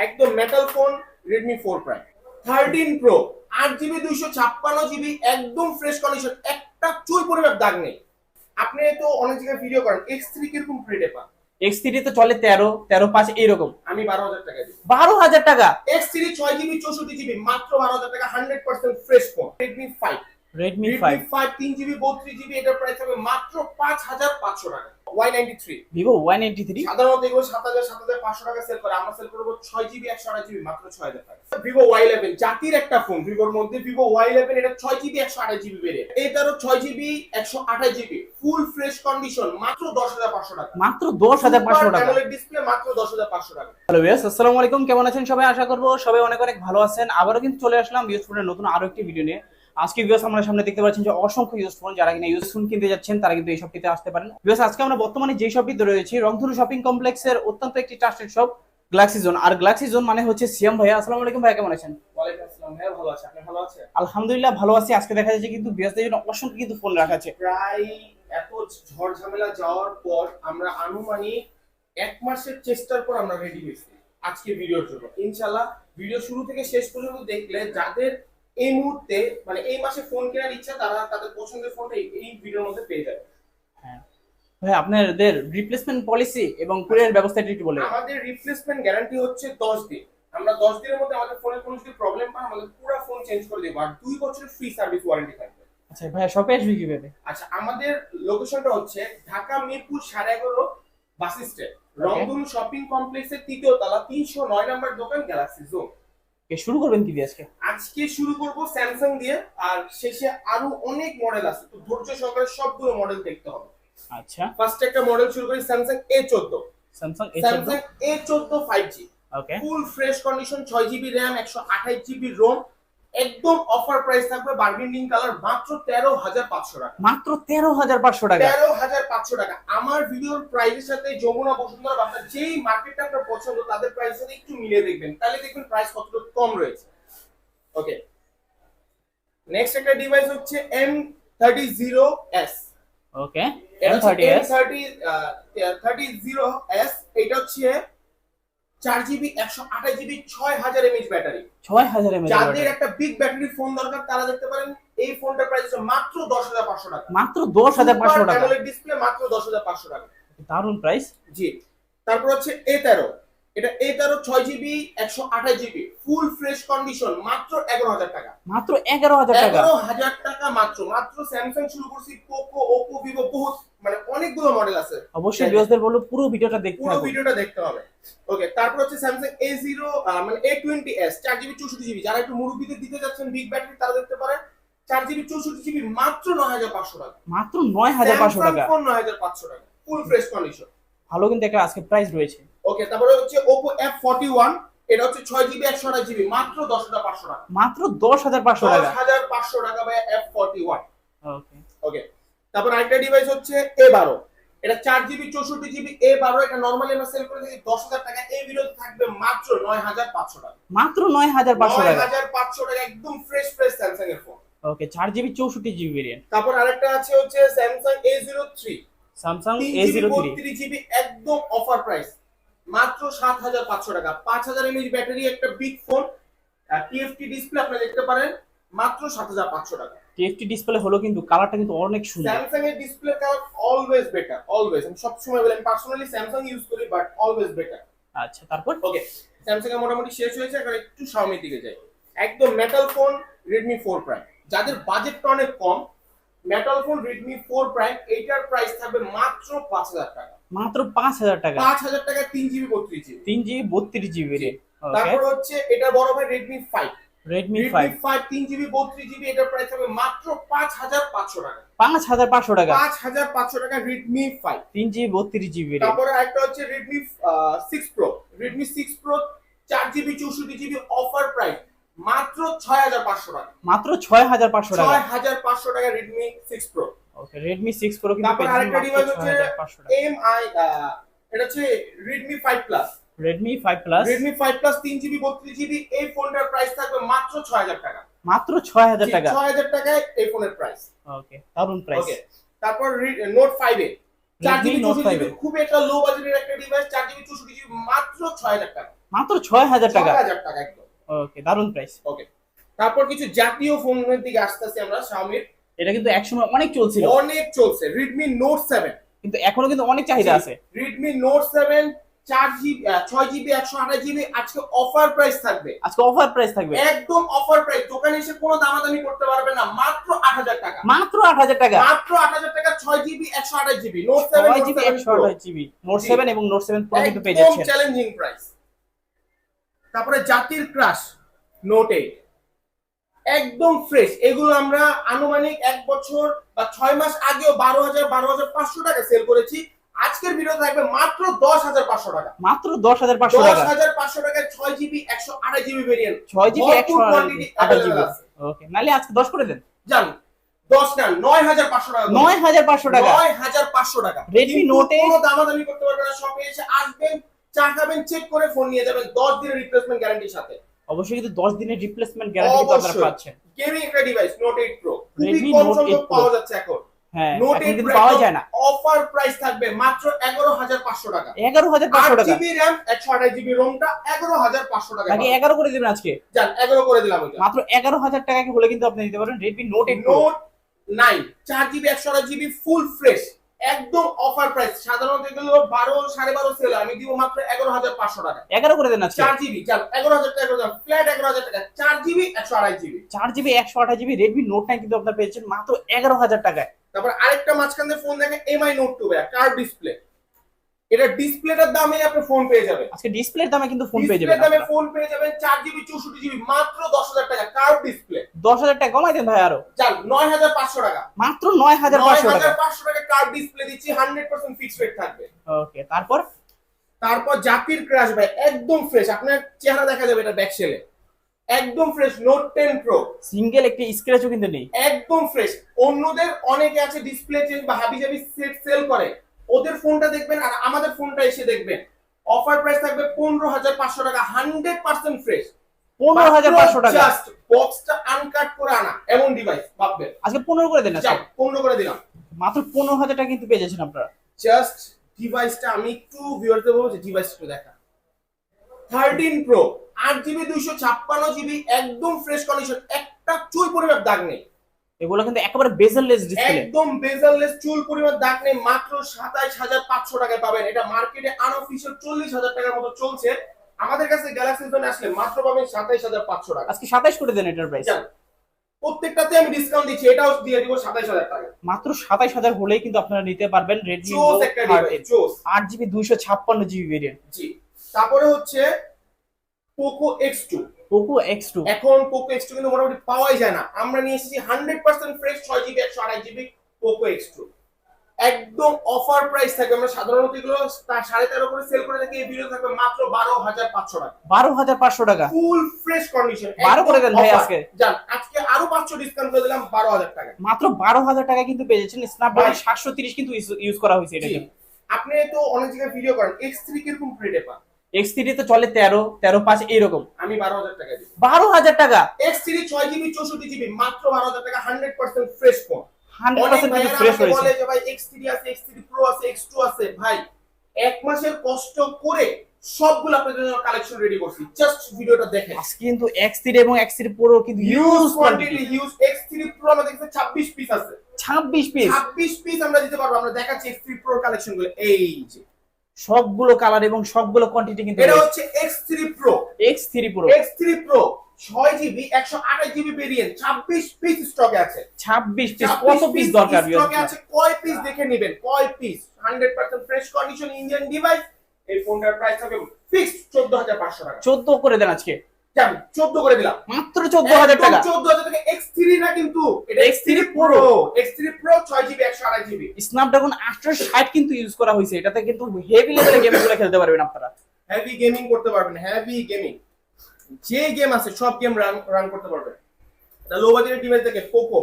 একদম metal phone Redmi 4 Prime 13 Pro 8GB 256GB একদম fresh condition, একটা চুল পরিমাপ দাগ নেই। আপনি তো অনেক জায়গায় ভিডিও করেন, X3 কিরকম প্রিন্টে পান? X3 তো চলে 13-13.5 এইরকম। আমি 12,000 টাকা দিই। 12,000 টাকা? X3 6GB 64GB মাত্র 12,000 টাকা, 100% fresh phone. Redmi 5 Redmi 5 3GB 32GB এটার প্রাইস হবে মাত্র 5,500 টাকা। Y93 Vivo Y93 সাধারণত এগুলো 7,000 7,500 টাকা সেল করে, আমরা সেল করব 6GB 128GB মাত্র 6,000 টাকা। Vivo Y11 জাতির একটা ফোন, Vivoর মধ্যে Vivo Y11 এটা 6GB 128GB ভেরিয়েন্ট, এটারও 6GB 128GB ফুল ফ্রেশ কন্ডিশন মাত্র 10,500 টাকা। মাত্র 10,500 টাকা। AMOLED ডিসপ্লে মাত্র 10,500 টাকা। হ্যালো ভিউয়ার্স, আসসালামু আলাইকুম। কেমন আছেন সবাই? আশা করব সবাই অনেক অনেক ভালো আছেন। আবারো কিন্তু চলে আসলাম ইউজ ফোনের নতুন আরো একটি ভিডিও নিয়ে। আজকে ভিউয়ার্স আমরা সামনে দেখতে পাচ্ছেন যে অসংখ্য ইউজ ফোন, যারা কিনা ইউজ ফোন কিনতে যাচ্ছেন তারা কিন্তু এই শপটিতে আসতে পারেন। ভিউয়ার্স আজকে আমরা বর্তমানে যে শপটিতে রয়েছি রংধনু শপিং কমপ্লেক্সের অত্যন্ত একটি ট্রাস্টেড শপ গ্যালাক্সি জোন। আর গ্যালাক্সি জোন মানে হচ্ছে সিয়াম ভাইয়া। আসসালামু আলাইকুম ভাইয়া, কেমন আছেন? ওয়ালাইকুম আসসালাম ভাইয়া, ভালো আছি, আপনি ভালো আছেন? আলহামদুলিল্লাহ ভালো আছি। আজকে দেখা যাচ্ছে কিন্তু ভিউয়ার্সদের জন্য অসংখ্য কিন্তু ফোন রাখা আছে। প্রায় এত ঝড় ঝামেলা যাওয়ার পর আমরা আনুমানিক 1 মাসের চেষ্টার পর আমরা রেডি হয়েছি আজকে ভিডিওর জন্য। ইনশাআল্লাহ ভিডিও শুরু থেকে শেষ পর্যন্ত দেখলে যাদের এই মুহূর্তে মানে এই মাসে ফোন কেনার ইচ্ছা, তারা তাদের পছন্দের ফোনটা এই ভিডিওর মধ্যে পেয়ে যাবে। হ্যাঁ ভাই, আপনাদের রিপ্লেসমেন্ট পলিসি এবং কুরিয়ার ব্যবস্থাটা একটু বলেন। আমাদের রিপ্লেসমেন্ট গ্যারান্টি হচ্ছে 10 দিন। আমরা 10 দিনের মধ্যে আমাদের ফোনের কোনো যদি প্রবলেম পান আমাদের পুরো ফোন চেঞ্জ করে দেব, আর 2 বছরের ফ্রি সার্ভিস ওয়ারেন্টি থাকবে। আচ্ছা ভাইয়া, শপে আসবে কিভাবে? আচ্ছা, আমাদের লোকেশনটা হচ্ছে ঢাকা মিরপুর 11.5 বাস স্ট্যান্ড, রংধনু শপিং কমপ্লেক্সের 3য় তলা 309 নম্বর দোকান গ্যালাক্সি জোন। শুরু করবেন কি দিয়ে আজকে? আজকে শুরু করব স্যামসাং দিয়ে, আর শেষে আরো অনেক মডেল আছে, তো ধৈর্য সহকারে সবগুলো মডেল দেখতে হবে। আচ্ছা, ফার্স্ট একটা মডেল শুরু করি, Samsung A14। Samsung A14 5G okay, full fresh condition, 6GB RAM 128GB ROM, একদম অফার প্রাইস থাকবে বার্গেনিং কালার মাত্র 13,500 টাকা। মাত্র 13,500 টাকা? 13,500 টাকা। আমার ভিডিওর প্রাইসের সাথে যমুনা বসুন্ধরা বা আপনার যেই মার্কেটটা আপনার পছন্দ তাদের প্রাইসের সাথে একটু মিলিয়ে দেখবেন, তাহলে দেখবেন প্রাইস কতটা কম রয়েছে। ওকে, নেক্সট একটা ডিভাইস হচ্ছে M30s। ওকে, M30s M30s 30s এটা হচ্ছে 4GB 128GB 6000 mAh battery. 6000 mAh যাদের একটা বিগ ব্যাটারি ফোন দরকার তারা দেখতে পারেন। এই ফোনটার প্রাইস হচ্ছে মাত্র 10,500 টাকা। মাত্র 10,500 টাকা? AMOLED ডিসপ্লে মাত্র 10,500 টাকা। দারুন প্রাইস। জি, তারপর হচ্ছে A13। এটা A13 6GB 128GB ফুল ফ্রেশ কন্ডিশন মাত্র 11,000 টাকা। মাত্র 11,000 টাকা? 11,000 টাকা মাত্র। স্যামসাং শুরু করছি, পোকো, ওপো, ভিভো, বহুত মানে অনেকগুলো মডেল আছে। অবশ্যই ভিউয়ারদের বলবো পুরো ভিডিওটা দেখতে হবে, পুরো ভিডিওটা দেখতে হবে। ওকে, তারপর হচ্ছে স্যামসাং A0 মানে A20s 4GB 64GB, যারা একটু মুরব্বিদের দিতে যাচ্ছেন বিগ ব্যাটারি তারা দেখতে পারেন। 4GB 64GB মাত্র 9,500 টাকা। মাত্র 9,500 টাকা? ফোন 9,500 টাকা ফুল ফ্রেশ কন্ডিশন। ভালো কিন্তু একটা আজকে প্রাইস রয়েছে। ওকে, তারপরে হচ্ছে Oppo F41। এটা হচ্ছে 6GB 128GB মাত্র 10,500 টাকা। মাত্র 10,500 টাকা? 10,500 টাকা ভাই F41। ওকে ওকে, তারপর আরেকটা ডিভাইস হচ্ছে A12। এটা 4GB 64GB A12। এটা নরমালি আমরা সেল করে থাকি 10,000 টাকা। এই ভিডিওতে থাকবে মাত্র 9,500 টাকা। মাত্র 9,500 টাকা? 9,500 টাকা একদম ফ্রেশ স্যামসাং এর ফোন। ওকে, 4GB 64GB ভেরিয়েন্ট। তারপর আরেকটা আছে হচ্ছে Samsung A03। Samsung 3GB A03 32GB একদম অফার প্রাইস মাত্র 7,500 টাকা। 5,000 mAh ব্যাটারি, একটা বিগ ফোন, TFT ডিসপ্লে আপনারা দেখতে পারেন মাত্র 7,500 টাকা। টিএফটি ডিসপ্লে হলো কিন্তু কালারটা কিন্তু অনেক সুন্দর। স্যামসাং এর display colour always better, always. আমি সব সময় বলি, আমি পার্সোনালি স্যামসাং ইউজ করি, বাট অলওয়েজ বেটার। আচ্ছা, তারপর? ওকে, স্যামসাং এর মোটামুটি শেষ হয়েছে, এখন একটু Xiaomi দিকে যাই। একদম মেটাল ফোন Redmi 4 Prime, যাদের বাজেটটা অনেক কম, মেটাল ফোন Redmi 4 Prime এইটার প্রাইস থাকবে মাত্র 5,000 টাকা। মাত্র 5,000 টাকা? 5,000 টাকা 3GB 32GB। 3GB 32GB variant. ওকে, তারপর হচ্ছে এটা বড় ভাই Redmi 5। Redmi 5 3GB 32GB এটার প্রাইস হবে মাত্র 5,500 টাকা। 5,500 টাকা? 5,500 টাকা Redmi 5 3GB 32GB ভেরিয়েন্ট। তারপরে আরেকটা হচ্ছে Redmi 6 Pro। Redmi 6 Pro 4GB 64GB offer price মাত্র 6,500 টাকা। মাত্র 6,500 টাকা? 6,500 টাকা Redmi 6 Pro। ওকে, Redmi 6 Pro কিন্তু তারপর আরেকটা ডিভাইস হচ্ছে 6,500 টাকা। MI এটা হচ্ছে Redmi 5 Plus। Redmi 5 Plus 3GB 32GB এই ফোনটার প্রাইস থাকবে মাত্র 6,000 টাকা। মাত্র 6,000 টাকা? 6,000 টাকায় এই ফোনের প্রাইস। ওকে, দারুন প্রাইস। ওকে, তারপর Note 5 4GB Note 5 খুব একটা লো বাজেটের একটা ডিভাইস, 4GB 64GB মাত্র 6,000 টাকা। মাত্র 6000 টাকা। 6000 টাকা একদম। ওকে, দারুন প্রাইস। ওকে, তারপর কিছু জাতীয় ফোনের দিকে আসতেছি আমরা। Xiaomi এটা কিন্তু একসময় অনেক চলছিল, অনেক চলছে। Redmi Note 7, কিন্তু এখনো কিন্তু অনেক চাহিদা আছে। Redmi Note 7 4GB 6GB 128GB আজকে অফার প্রাইস থাকবে। আজকে অফার প্রাইস থাকবে, একদম অফার প্রাইস। দোকানে এসে কোনো দামাদামি করতে পারবে না, মাত্র 8000 টাকা। মাত্র 8000 টাকা। মাত্র 8000 টাকা 6GB 128GB Note 7 6GB 128GB Note 7 এবং Note 7 Pro কিন্তু পেয়ে একদম যাচ্ছেন। Challenging price. তারপরে জাতির ক্রাশ Note 8 একদম ফ্রেশ। এগুলো আমরা আনুমানিক 1 বছর বা 6 মাস আগেও 12500 টাকা সেল করেছি। আজকের ভিডিও থাকবে মাত্র 10500 টাকা। মাত্র 10500 টাকা। 10500 টাকায় 6GB 128GB ভেরিয়েন্ট, 6GB ভরপুর quantity 128GB। available আছে। ওকে, নালে আজকে 10 করে দেন। জান 10 না 9500 টাকা। 9500 টাকা। 9500 টাকা। Redmi কিন্তু Note 8 কোনো দামাদামি করতে পারবেন না। শপে এসে আসবেন, চা খাবেন, চেক করে ফোন নিয়ে যাবেন 10 দিনের রিপ্লেসমেন্ট গ্যারান্টির সাথে। অবশ্যই কিন্তু 10 দিনের রিপ্লেসমেন্ট গ্যারান্টি কিন্তু আপনারা পাচ্ছেন। গেমিং একটা ডিভাইস Note 8 Pro খুবই Redmi কম Note 8 সংখ্যক Pro পাওয়া যাচ্ছে এখন। হ্যাঁ, Note এখন 8 কিন্তু Pro পাওয়া যায় না। অফার প্রাইস থাকবে মাত্র 11500 টাকা। 11500 টাকা। 8GB RAM 128GB ROMটা 11500 টাকা। বাকি 11 করে দিবেন আজকে। জান 11 করে দিলাম ওইটা। মাত্র 11000 টাকা হলে কিন্তু আপনি নিতে পারেন Redmi Note 8 Pro। Note 9 4GB 128GB full fresh একদম অফার প্রাইস। সাধারণত এগুলো 12 12.5 সেল, আমি দিব মাত্র 11500 টাকা। 11 করে দেন আজকে। 4GB জান 11000 টাকা করে দাম, ফ্ল্যাট 11000 টাকা। 4GB 128GB 4GB 128GB Redmi Note 9 কিন্তু আপনারা পেয়েছেন মাত্র 11000 টাকায়। তারপর আরেকটা মাঝখান দিয়ে ফোন দেখেন MI Note 2 ভাই, কার্ভ ডিসপ্লে। এটা ডিসপ্লেটার দামে আপনি ফোন পেয়ে যাবেন। আজকে ডিসপ্লের দামে কিন্তু ফোন পেয়ে যাবেন। ডিসপ্লের দামে ফোন পেয়ে যাবেন 4GB 64GB মাত্র 10000 টাকা, কার্ভ ডিসপ্লে। 10000 টাকা কমাই দেন ভাই আরো। জান 9500 টাকা। মাত্র 9500 টাকা। 9500 টাকা কার্ভ ডিসপ্লে দিচ্ছি, 100% ফিক্সড রেট থাকবে। ওকে, তারপর জাতির ক্রাশ ভাই একদম ফ্রেশ, আপনার চেহারা দেখা যাবে এটা ব্যাক সেলে। একদম ফ্রেশ Note 10 Pro সিঙ্গেল একটি স্ক্র্যাচও কিন্তু নেই। একদম ফ্রেশ। অন্যদের অনেকে আছে ডিসপ্লে চেঞ্জ বা হাবিজাবি সেট সেল করে, ওদের ফোনটা দেখবেন আর আমাদের ফোনটা এসে দেখবেন। অফার প্রাইস থাকবে 15500 টাকা, 100% ফ্রেশ। 15500 টাকা। জাস্ট বক্সটা আনকাট করে আনা এমন ডিভাইস ভাববেন। আজকে 15 করে দেন আজকে। 15 করে দিলাম। মাত্র 15000 টাকা কিন্তু পেয়ে যাচ্ছেন আপনারা। জাস্ট ডিভাইসটা আমি একটু ভিউয়ারদের বলবো যে ডিভাইসটা একটু দেখা। 13 Pro 8GB 256GB একদম ফ্রেশ কন্ডিশন, একটা চুল পরিমাপ দাগ নেই। এগুলো কিন্তু একেবারে বেজেললেস ডিসপ্লে। একদম বেজেললেস, চুল পরিমাপ দাগ নেই, মাত্র 27500 টাকায় পাবেন। এটা মার্কেটে আনঅফিশিয়াল 40000 টাকার মতো চলছে। আমাদের কাছে গ্যালাক্সি জোনে আসলে মাত্র পাবেন 27500 টাকা। আজকে 27 করে দেন এটার প্রাইস। প্রত্যেকটাতে আমি ডিসকাউন্ট দিচ্ছি, এটাও দিয়ে দিব 27000 টাকা। মাত্র 27000 হলেই কিন্তু আপনারা নিতে পারবেন Redmi চোস Note একটা ডিভাইস, চোস। 8GB 256GB variant. জি, তারপরে হচ্ছে Poco X2। Poco X2 এখন Poco X2 কিন্তু মোটামুটি পাওয়াই যায় না। আমরা নিয়ে এসেছি 100% fresh 6GB 128GB Poco X2 একদম অফার প্রাইস থাকবে। আমরা সাধারণত এগুলো 13.5 করে সেল করে থাকি, এই ভিডিও থাকবে মাত্র 12500 টাকা। 12500 টাকা ফুল ফ্রেশ কন্ডিশন 12 করে দেন ভাই আজকে। জান আজকে আরো 500 ডিসকাউন্ট করে দিলাম 12000 টাকা। মাত্র 12000 টাকা কিন্তু পেয়ে যাচ্ছেন। Snapdragon 730 কিন্তু ইউজ করা হয়েছে এটাকে। আপনি তো অনেক জায়গায় ভিডিও করেন, X3 কিরকম রেটে পান? X3 তে চলে 13.5 এইরকম। আমি 12000 টাকা দিই। 12000 টাকা। X3 6GB 64GB মাত্র 12000 টাকা, 100% ফ্রেশ ফোন। 100% কিন্তু ফ্রেশ হয়েছে। বলে যে ভাই X3 আছে, X3 Pro আছে, X2 আছে। ভাই এক মাসের কষ্ট করে সবগুলো আপনাদের জন্য কালেকশন রেডি করছি, জাস্ট ভিডিওটা দেখেন। আজকে কিন্তু X3 এবং X3 Pro কিন্তু huge quantity. Huge X3 Pro আমাদের কাছে 26 পিস আছে। 26 পিস। 26 পিস আমরা দিতে পারবো। আমরা দেখাচ্ছি X3 Pro কালেকশন গুলো। এই যে সবগুলো কালার এবং সবগুলো কোয়ান্টিটি কিন্তু এটা হচ্ছে X3 Pro। X3 Pro 6GB 128GB variant 26 piece স্টকে আছে। 26 পিস। কত পিস দরকার স্টকে আছে? কয় পিস দেখে নেবেন, কয় piece. 100% fresh condition Indian device. এই ফোনটার প্রাইস হবে ফিক্সড 14500 টাকা। 14 করে দেন আজকে। জান 14 করে দিলাম। মাত্র 14000 টাকা। 14000 টাকা। X3 না কিন্তু, এটা X3 Pro। X3 Pro 6GB 128GB Snapdragon 860 কিন্তু ইউজ করা হয়েছে। এটাতে কিন্তু হেভি লেভেলের গেমগুলো খেলতে পারবেন আপনারা। হেভি গেমিং করতে পারবেন, হেভি গেমিং যে গেম আছে সব গেম রান করতে পারবেন। এটা লো বাজেটের ডিভাইস থেকে Poco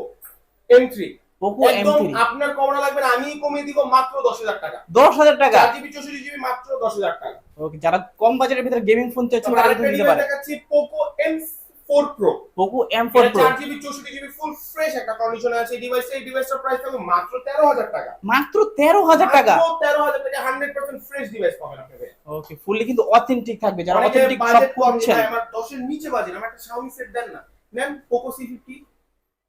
M3। Poco একদম M3 আপনার কমানো লাগবে না, আমি কমিয়ে দিব মাত্র 10000 টাকা। 10000 টাকা। 4GB 64GB মাত্র 10000 টাকা। ওকে, যারা কম বাজেটের ভিতরে গেমিং ফোন চাইছেন তারা কিন্তু নিতে পারে। দেখাচ্ছি Poco M4 M4 Pro। Poco M4 Pro 4GB 64GB full fresh একটা কন্ডিশনে আছে এই ডিভাইসটা। এই ডিভাইসটার প্রাইস থাকবে মাত্র 13,000 টাকা। মাত্র 13,000 টাকা। মাত্র 13,000 টাকা 100% ফ্রেশ ডিভাইস পাবেন আপনি ভাই। ওকে, ফুললি কিন্তু অথেন্টিক থাকবে, যারা অনেকে অথেন্টিক সব বাজেট কম খুঁজছেন। ভাই আমার 10 এর নিচে বাজেট, আমার একটা Xiaomi সেট দেন না। নেন পোকো C50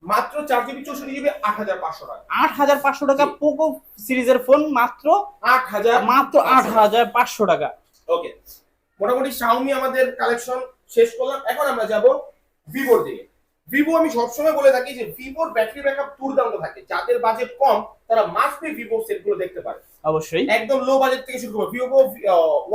মাত্র 4GB 64GB 8,500 টাকা। 8,500 টাকা পোকো সিরিজের ফোন, মাত্র 8,500 টাকা। ওকে, মোটামুটি Xiaomi আমাদের কালেকশন শেষ করলাম। এখন আমরা যাব ভিভোর দিকে। ভিভো আমি সবসময় বলে থাকি যে ভিভোর ব্যাটারি ব্যাকআপ দুর্দান্ত থাকে। যাদের বাজেট কম তারা মাস্ট বি ভিভো সেটগুলো দেখতে পারে। অবশ্যই একদম লো বাজেট থেকে শুরু করব। ভিভো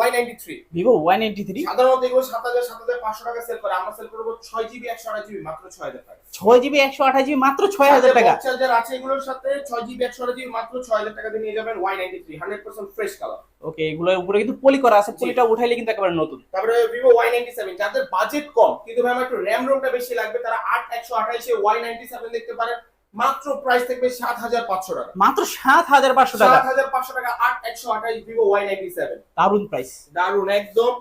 Y93, ভিভো Y93 সাধারণত এগুলো 7,000 7,500 টাকা সেল করে, আমরা সেল করব 6GB 128GB মাত্র 6,000 টাকা। 6GB 128GB মাত্র 6,000 টাকা। চার্জার আছে এগুলোর সাথে 6GB 128GB মাত্র 6,000 টাকা দিয়ে নিয়ে যাবেন Y93 100% ফ্রেশ কালার। ওকে, এগুলোর উপরে কিন্তু পলি করা আছে, পলিটা উঠাইলে কিন্তু একেবারে নতুন। তারপরে ভিভো Y97, যাদের বাজেট কম কিন্তু ভাই আমার একটু RAM রোমটা বেশি লাগবে তারা 8128 এ Y97 দেখতে পারেন। মাত্র প্রাইস থাকবে 7,500 টাকা। মাত্র 7,500 টাকা। 7,500 টাকা 8128 ভিভো Y97। দারুন প্রাইস, দারুন একদম।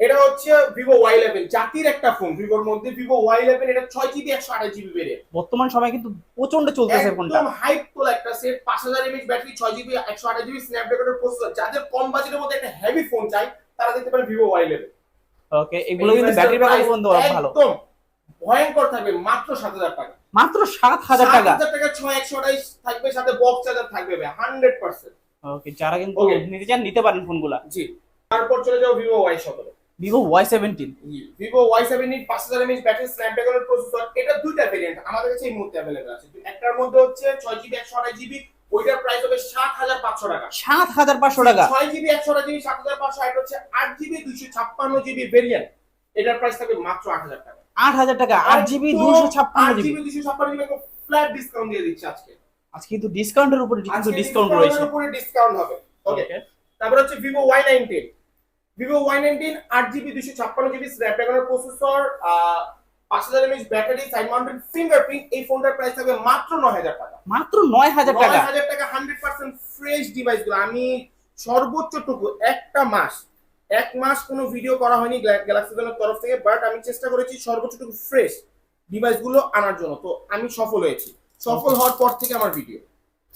এটা হচ্ছে ভিভো Y11, জাতির একটা ফোন ভিভোর মধ্যে। ভিভো Y11 এটা 6GB 128GB ভেরিয়েন্ট। বর্তমান সময় কিন্তু প্রচন্ড চলতেছে ফোনটা। একদম হাইপ তোলা একটা set, 5000 mAh battery, 6GB 128GB স্ন্যাপড্রাগনের প্রসেসর। যাদের কম বাজেটের মধ্যে একটা হেভি ফোন চাই তারা দেখতে পারেন ভিভো Y11। ওকে, এগুলো কিন্তু ব্যাটারি ব্যাকআপ বন্ধু ভালো, একদম ভয়ঙ্কর থাকবে। মাত্র 7,000 টাকা। মাত্র 7,000 টাকা। 7,000 টাকা 6128 থাকবে, সাথে বক্স চার্জার থাকবে ভাই 100%। ওকে, যারা কিন্তু নিতে চান নিতে পারেন ফোনগুলা। জি, তারপর চলে যাও Vivo Y17। Vivo Y17, Vivo Y17 5000 mAh battery, স্ন্যাপড্রাগনের প্রসেসর। এটা দুইটা ভেরিয়েন্ট আমাদের কাছে এই মুহূর্তে अवेलेबल আছে। একটার মধ্যে হচ্ছে 6GB 128GB, ওইটার প্রাইস হবে 7,500 টাকা। 7,500 টাকা। 6GB 128GB 7,500। এটা হচ্ছে 8GB 256GB ভেরিয়েন্ট, এটার প্রাইস থাকবে মাত্র 8,000 টাকা। 8,000 টাকা 8GB 256GB। 8GB 256GB একদম ফ্ল্যাট ডিসকাউন্ট দিয়ে দিচ্ছি আজকে। আজকে কিন্তু ডিসকাউন্টের উপরে কিন্তু ডিসকাউন্ট রয়েছে। উপরে ডিসকাউন্ট হবে। ওকে, তারপর হচ্ছে Vivo Y19। Vivo Y19 8GB 256GB স্ন্যাপড্রাগনের processor, 5000 mAh battery, side mounted fingerprint. এই ফোনটার প্রাইস থাকবে মাত্র 9,000 টাকা। মাত্র 9,000 টাকা। 9,000 টাকা 100% ফ্রেশ ডিভাইসগুলো। আমি সর্বোচ্চটুকু এক মাস কোনো ভিডিও করা হয়নি গ্যালাক্সি জোনের তরফ থেকে, বাট আমি চেষ্টা করেছি সর্বোচ্চটুকু ফ্রেশ ডিভাইসগুলো আনার জন্য। তো আমি সফল হয়েছি। সফল হওয়ার পর থেকে আমার ভিডিও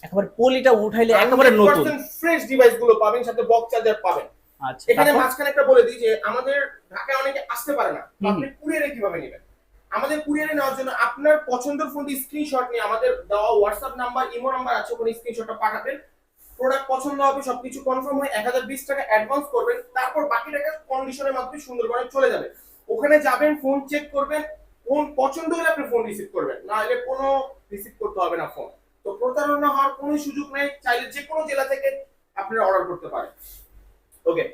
একেবারে পলিটা উঠাইলে একেবারে নতুন ফ্রেশ ডিভাইসগুলো পাবেন, সাথে বক্স চার্জার পাবেন। আচ্ছা, এখানে মাঝখানে একটা বলে দিই যে আমাদের ঢাকায় অনেকে আসতে পারে না, আপনি কুরিয়ারে কিভাবে নেবেন? আমাদের কুরিয়ারে নেওয়ার জন্য আপনার পছন্দের ফোনটি স্ক্রিনশট নিয়ে আমাদের দেওয়া হোয়াটসঅ্যাপ নাম্বার, ইমো নাম্বার আছে, ওখানে স্ক্রিনশটটা পাঠাবেন। প্রোডাক্ট পছন্দ হবে, সবকিছু কনফার্ম হয়, 1020 টাকা অ্যাডভান্স করবেন। তারপর বাকি টাকা কন্ডিশনের মাধ্যমে সুন্দরবনে চলে যাবে। ওখানে যাবেন, ফোন চেক করবেন, ফোন পছন্দ হলে আপনি ফোন রিসিভ করবেন, না হলে কোনো রিসিভ করতে হবে না ফোন। তো প্রতারণা হওয়ার কোনো সুযোগ নেই। চাইলে যে কোনো জেলা থেকে আপনারা অর্ডার করতে পারেন। ওকে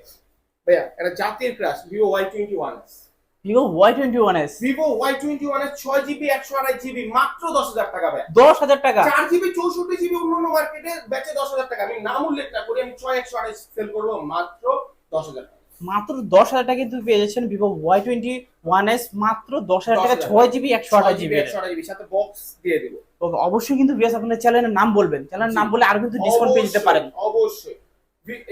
ভাইয়া, এটা জাতির crush Vivo Y21s। Vivo Y21s, Vivo Y21s 6GB 128GB মাত্র 10,000 টাকা ভাই। 10,000 টাকা। 4GB 64GB অন্যান্য মার্কেটে বেচে 10,000 টাকা। আমি নাম উল্লেখ না করি, আমি 6,128 সেল করব মাত্র 10,000 টাকা। মাত্র 10,000 টাকা কিন্তু পেয়ে যাচ্ছেন ভিভো Y21s মাত্র 10,000 টাকা 6GB 128GB সাথে বক্স দিয়ে দেব। ওকে, অবশ্যই কিন্তু ভিউয়ার্স আপনাদের চ্যানেলের নাম বলবেন, চ্যানেলের নাম বলে আর কিন্তু ডিসকাউন্ট পেয়ে যেতে পারেন। অবশ্যই।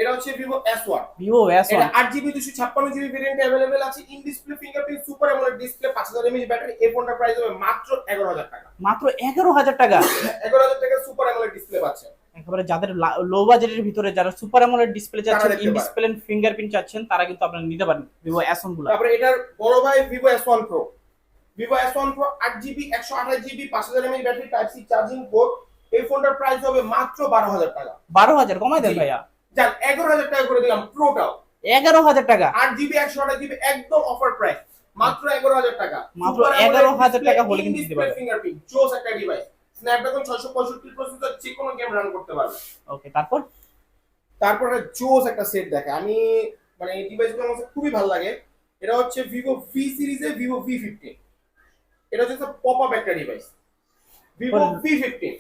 এটা হচ্ছে ভিভো S1। ভিভো S1 এটা 8GB 256GB ভেরিয়েন্টে अवेलेबल আছে। In display fingerprint super AMOLED display, 5000 mAh battery. এই ফোনটার প্রাইস হবে মাত্র 11,000 টাকা। মাত্র 11,000 টাকা। 11,000 টাকা সুপার অ্যামোলেড ডিসপ্লে পাচ্ছেন। একেবারে যাদের লো বাজেটের ভিতরে যারা সুপার অ্যামোলেড ডিসপ্লে চাচ্ছেন, দেখতে ইন পারেন। ডিসপ্লে ফিঙ্গারপ্রিন্ট চাচ্ছেন, তারা কিন্তু আপনারা নিতে পারেন ভিভো S1 গুলো। তারপরে এটার বড় ভাই Vivo S1 Pro। Vivo S1 Pro 8GB 128GB 5000 mAh battery, type C charging port. এই ফোনটার প্রাইস হবে মাত্র 12,000 টাকা। 12,000 কমাই দেন ভাইয়া। যান 11,000 টাকা করে দিলাম প্রোটাও। 11,000 টাকা। 8GB 128GB একদম অফার প্রাইস, মাত্র 11,000 টাকা। মাত্র 11,000 টাকা হলে কিন্তু দিতে পারবেন। ফিঙ্গারপ্রিন্ট জোস একটা ডিভাইস, স্ন্যাপড্রাগন 665 প্রসেসর, যে কোনো গেম রান করতে পারবে। ওকে, তারপর জোস একটা সেট দেখে আমি, মানে এই ডিভাইসগুলো আমার কাছে খুবই ভালো লাগে। এটা হচ্ছে ভিভো V সিরিজে ভিভো V15। এটা হচ্ছে পপ আপ একটা ডিভাইস, ভিভো V15।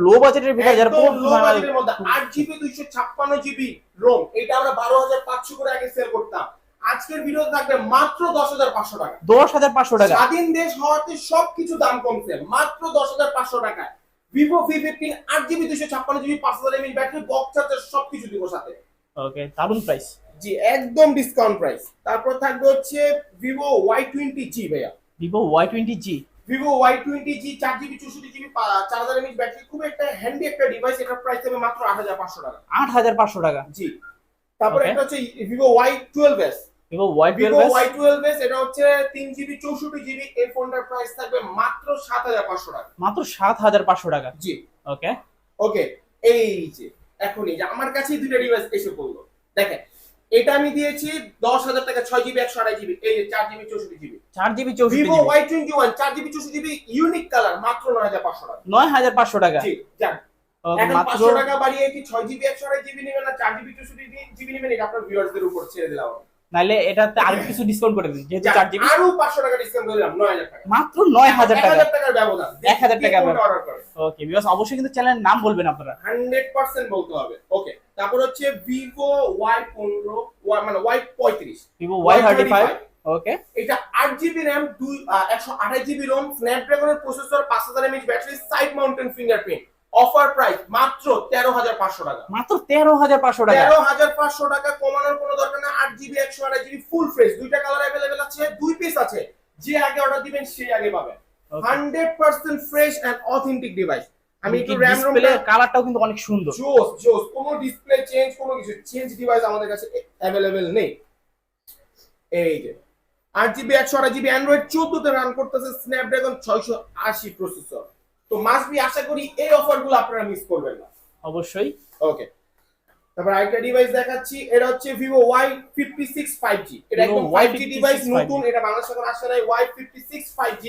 লো বাজেটের ভিতরে যারা লো বাজেটের মধ্যে 8GB 256GB রোম, এটা আমরা 12,500 করে আগে সেল করতাম। আজকের ভিডিও থাকবে মাত্র 10,500 টাকা। 10,500 টাকা। স্বাধীন দেশ হওয়াতে সবকিছু দাম কমছে, মাত্র 10,500 টাকায় Vivo V15 8GB 256GB 5000 mAh battery, box charger সবকিছু দিব সাথে। ওকে, দারুন প্রাইস। জি, একদম ডিসকাউন্ট প্রাইস। তারপর থাকবে হচ্ছে ভিভো Y20G ভাইয়া। Vivo Y20G। Vivo Y20G 4GB 64GB 4000 mAh battery, খুব একটা হ্যান্ডি একটা ডিভাইস। এটার প্রাইস হবে মাত্র 8500 টাকা। 8500 টাকা। জি। তারপরে Okay. একটা হচ্ছে Vivo Y12s। Vivo Vivo Y12s। Y12s এটা হচ্ছে 3GB 64GB। এই ফোনটার প্রাইস থাকবে মাত্র 7500 টাকা। মাত্র 7500 টাকা। জি। ওকে। ওকে, এই যে এখন এই যে আমার কাছেই দুটো ডিভাইস এসে পড়লো। দেখেন, এটা আমি দিয়েছি 10000 টাকা, 6GB 128GB, এই যে 4GB 64GB। 4GB 64GB। Vivo Y21 4GB 64GB unique colour, মাত্র 9500 টাকা। 9500 টাকা। জি, যান। ওকে, এখন মাত্র 500 টাকা বাড়িয়ে কি 6GB 128GB নেবেন না 4GB 64GB নেবেন, এটা আপনার ভিউয়ারদের উপর ছেড়ে দিলাম। নাইলে এটাতে আরো কিছু ডিসকাউন্ট করে দিন, যেহেতু 4GB। আরো 500 টাকা ডিসকাউন্ট করে দিলাম, 9000 টাকা। মাত্র 9000 টাকা। 1000 টাকার ব্যবধান। 1000 টাকা অর্ডার করে। ওকে ভিউয়ার্স, অবশ্যই কিন্তু চ্যানেলের নাম বলবেন আপনারা। 100% বলতে হবে। ওকে, তারপর হচ্ছে Vivo Y15 মানে Y35। Vivo Y35। ওকে। এটা 8GB RAM 128GB ROM, স্ন্যাপড্রাগনের processor, 5000 mAh battery, side mounted fingerprint. Offer price মাত্র 13500 টাকা। মাত্র 13500 টাকা। 13500 টাকা, কমানোর কোনো দরকার না। 8GB 128GB ফুল ফ্রেশ, দুইটা কালার अवेलेबल আছে, দুই পিস আছে। যে আগে অর্ডার দিবেন সেই আগে পাবেন। 100% ফ্রেশ এন্ড অথেন্টিক ডিভাইস। আমি একটু র‍্যাম ডিসপ্লে কালারটাও কিন্তু অনেক সুন্দর। জোস কোনো ডিসপ্লে চেঞ্জ, কোনো কিছু চেঞ্জ ডিভাইস আমাদের কাছে अवेलेबल নেই। এই যে 8GB 128GB অ্যান্ড্রয়েড 14 তে রান করতেছে, স্ন্যাপড্রাগন 680 প্রসেসর। তো মাস্ট বি, আশা করি এই অফারগুলো আপনারা মিস করবেন না। অবশ্যই। ওকে, তারপর আরেকটা ডিভাইস দেখাচ্ছি। এটা হচ্ছে Vivo Y56 5G। এটা একদম 5G ডিভাইস, নতুন, এটা বাংলাদেশে এখন আসছে না। Y56 5G,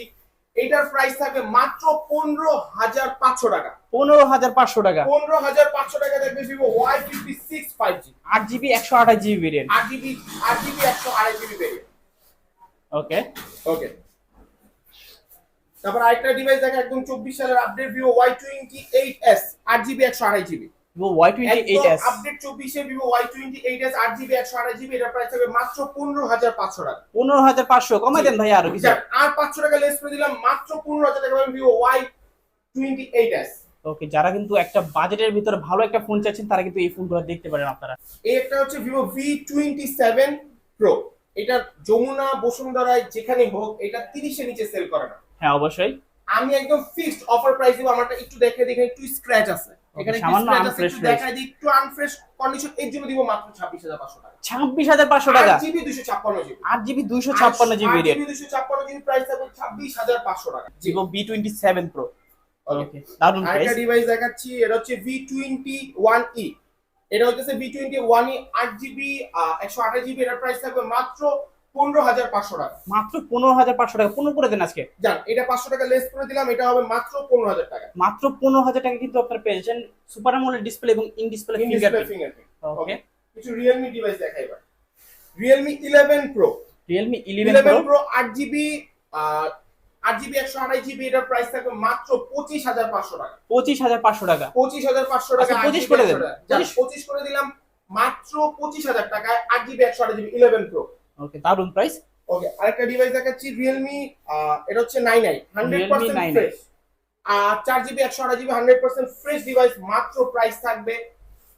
এটার প্রাইস থাকবে মাত্র 15500 টাকা। 15500 টাকা। 15500 টাকা থাকবে Vivo Y56 5G। 8GB 128GB ভেরিয়েন্ট। 8GB 128GB ভেরিয়েন্ট। ওকে। ওকে, তারপর আরেকটা ডিভাইস দেখা, একদম 24 সালের update Vivo Y28s 8GB 128GB। Vivo Y28s update 24 এ Vivo Y28s 8GB 128GB, এটার প্রাইস হবে মাত্র 15500 টাকা। 15500 কমাই দেন ভাই আরো কিছু। আর 500 টাকা লেস করে দিলাম, মাত্র 15000 টাকা পাবেন Vivo Y28s। ওকে, যারা কিন্তু একটা বাজেটের ভিতরে ভালো একটা ফোন চাচ্ছেন তারা কিন্তু এই ফোনগুলো দেখতে পারেন আপনারা। এই একটা হচ্ছে Vivo V27 Pro। এটা যমুনা, বসুন্ধরায় যেখানে হোক এটা 30 এর নিচে সেল করে না। হ্যাঁ অবশ্যই। আমি একদম ফিক্সড অফার প্রাইস দিব। আমারটা একটু দেখে দেখে একটু স্ক্র্যাচ আছে, এখানে সামান্য স্ক্র্যাচ আছে, আনফ্রেশ একটু দেখাই দিই, একটু আনফ্রেশ কন্ডিশন, এর জন্য দিব মাত্র 26500 টাকা। 26500 টাকা। 8GB 256GB। 8GB 256GB variant. 8GB 256GB price থাকবে 26500 টাকা। Vivo V27 Pro। ওকে, দারুন প্রাইস। আরেকটা ডিভাইস দেখাচ্ছি, এটা হচ্ছে V21e। এটা হচ্ছে V21e 8GB 128GB, এর প্রাইস থাকবে মাত্র 15500 টাকা। মাত্র 15500 টাকা। 15 করে দেন আজকে। জান, এটা 500 টাকা লেস করে দিলাম, এটা হবে মাত্র 15000 টাকা। মাত্র 15000 টাকা কিন্তু আপনারা পেয়েছেন সুপার অ্যামোলেড ডিসপ্লে এবং ইন ডিসপ্লে ফিঙ্গারপ্রিন্ট। ওকে, কিছু Realme ডিভাইস দেখাই এবার। Realme 11 Pro। Realme 11 Pro 8GB 128GB, এটার প্রাইস থাকবে মাত্র 25500 টাকা। 25500 টাকা। 25500 টাকা। আচ্ছা, 25 করে দেন। 25 করে দিলাম, মাত্র 25000 টাকায় 8GB 128GB 11 Pro। ওকে, দারুন প্রাইস। ওকে, আরেকটা ডিভাইস দেখাচ্ছি Realme, এটা হচ্ছে 99 100% fresh. 4GB 128GB 100% fresh device, মাত্র প্রাইস থাকবে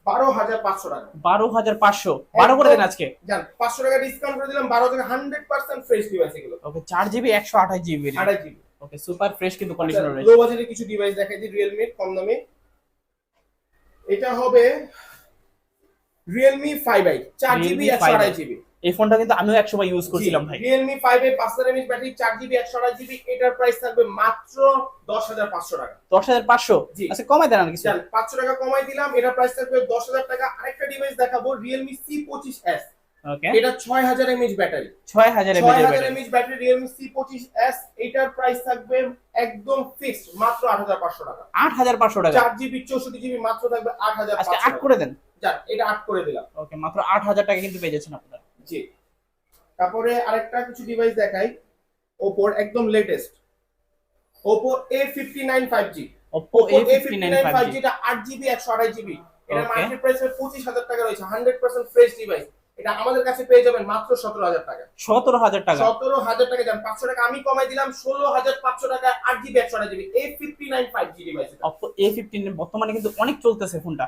12500 টাকা। 12500 12 করে দেন আজকে। জান, 500 টাকা ডিসকাউন্ট করে দিলাম, 12 টাকা 100% ফ্রেশ ডিভাইস এগুলো। ওকে, 4GB 128GB। 28GB। ওকে, সুপার ফ্রেশ কিন্তু কন্ডিশনে রয়েছে। লো বাজেটে কিছু ডিভাইস দেখাই দিই Realme এর কম দামে। এটা হবে Realme 5i 4GB 128GB। এই ফোনটা কিন্তু আমিও একসময় ইউজ করছিলাম ভাই। Realme 5i 5000 mAh battery, 4GB 128GB, এটার প্রাইস থাকবে মাত্র 10500 টাকা। 10500। আচ্ছা, কমাই দেন আর কিছু। 500 টাকা কমাই দিলাম, এটার প্রাইস থাকবে 10000 টাকা। আরেকটা ডিভাইস দেখাবো Realme C25s। ওকে, এটা 6000 mAh battery. 6000 mAh battery Realme C25s, এটার প্রাইস থাকবে একদম ফিক্সড মাত্র 8500 টাকা। 8500 টাকা। 4GB 64GB মাত্র থাকবে 8500 আজকে 8 করে দেন। যান, এটা 8 করে দিলাম। ওকে, মাত্র 8000 টাকা কিন্তু পেয়ে যাচ্ছেন আপনারা। জি। তারপরে আরেকটা কিছু ডিভাইস দেখাই, Oppo একদম latest Oppo A59 5G। Oppo A59 5G। এটা 8GB 128GB, এটা Okay. মার্কেট প্রাইস 25000 টাকা রয়েছে, 100% ফ্রেশ ডিভাইস। এটা আমাদের কাছে পেয়ে যাবেন মাত্র 17000 টাকা। 17000 টাকা। 17000 টাকা যান, 500 টাকা আমি কমাই দিলাম, 16500 টাকায় 8GB 128GB A59 5G device. Oppo A15 বর্তমানে কিন্তু অনেক চলতেছে ফোনটা।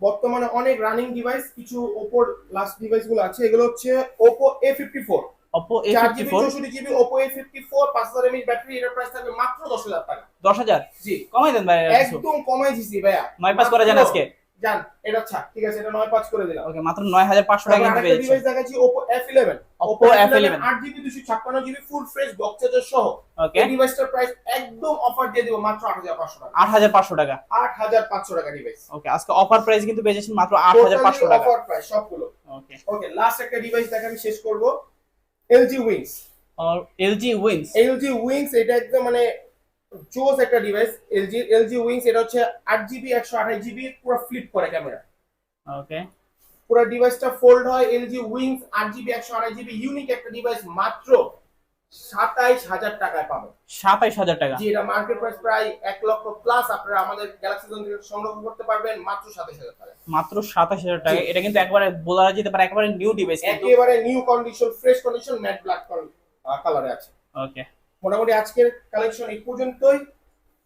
বর্তমানে অনেক রানিং ডিভাইস। কিছু Oppo লাস্ট ডিভাইসগুলো আছে, এগুলো হচ্ছে Oppo A54। Oppo 4GB A54 64GB Oppo A54 5000 mAh battery, এটার প্রাইস থাকবে মাত্র 10000 টাকা। 10,000 জি কমাই দেন ভাই কিছু। একদম কমাই দিছি ভাইয়া। 9 করে যান আজকে। জান এটা আচ্ছা ঠিক আছে, এটা 9 করে দিলাম। ওকে, মাত্র 9500 টাকা কিন্তু আরেকটা পেয়েছেন। ডিভাইস দেখাচ্ছি Oppo F11। Oppo F11 8GB 256GB full fresh box charger সহ। ওকে, এই ডিভাইসটার প্রাইস একদম অফার দিয়ে দিব মাত্র 8500 টাকা। 8500 টাকা। 8500 টাকা ডিভাইস। ওকে, আজকে অফার প্রাইস কিন্তু পেয়ে যাচ্ছেন মাত্র 8500 টাকা। অফার প্রাইস সবগুলো। ওকে, ওকে লাস্ট একটা ডিভাইস দেখে আমি শেষ করব। LG Wings। আর LG Wings। LG Wings এটা একদম মানে জোস একটা ডিভাইস। LG Wings এটা হচ্ছে 8GB 128GB পুরো ফ্লিপ করে ক্যামেরা। ওকে, পুরো ডিভাইসটা ফোল্ড হয়। LG Wings 8GB 128GB unique একটা ডিভাইস মাত্র 27000 টাকায় পাবেন। 27000 টাকা। জি এটা মার্কেট প্রাইস প্রায় 1 লক্ষ প্লাস। আপনারা আমাদের গ্যালাক্সি জোন থেকে সংগ্রহ করতে পারবেন মাত্র 27000 টাকা। মাত্র 27000 টাকা। জি। এটা কিন্তু একবারে বলা যেতে পারে একেবারে নিউ ডিভাইস কিন্তু। একেবারে new condition, fresh condition, matte black কালারে আছে। ওকে, মোটামুটি আজকের কালেকশন এই পর্যন্তই।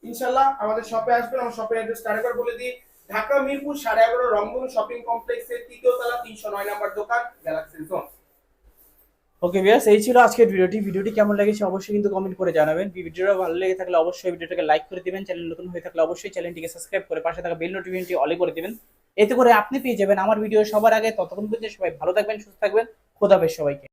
ইনশাআল্লাহ আমাদের শপে আসবেন। আমার শপের অ্যাড্রেস আরেকবার বলে দিই, ঢাকা মিরপুর 11.5 রংধনু শপিং কমপ্লেক্সের 3য় তলা 309 নম্বর দোকান গ্যালাক্সি জোন। ওকে ভিউয়ার্স, এই ছিল আজকের ভিডিওটি কেমন লেগেছে অবশ্যই কিন্তু কমেন্ট করে জানাবেন। ভিডিওটা ভালো লেগে থাকলে অবশ্যই ভিডিওটাকে লাইক করে দিবেন। চ্যানেল নতুন হয়ে থাকলে অবশ্যই চ্যানেলটিকে সাবস্ক্রাইব করে পাশে থাকা বেল নোটিফিকেশনটি অলে করে দিবেন। এতে করে আপনি পেয়ে যাবেন আমার ভিডিও সবার আগে। ততক্ষণ পর্যন্ত সবাই ভালো থাকবেন, সুস্থ থাকবেন। খোদা হাফেজ সবাইকে।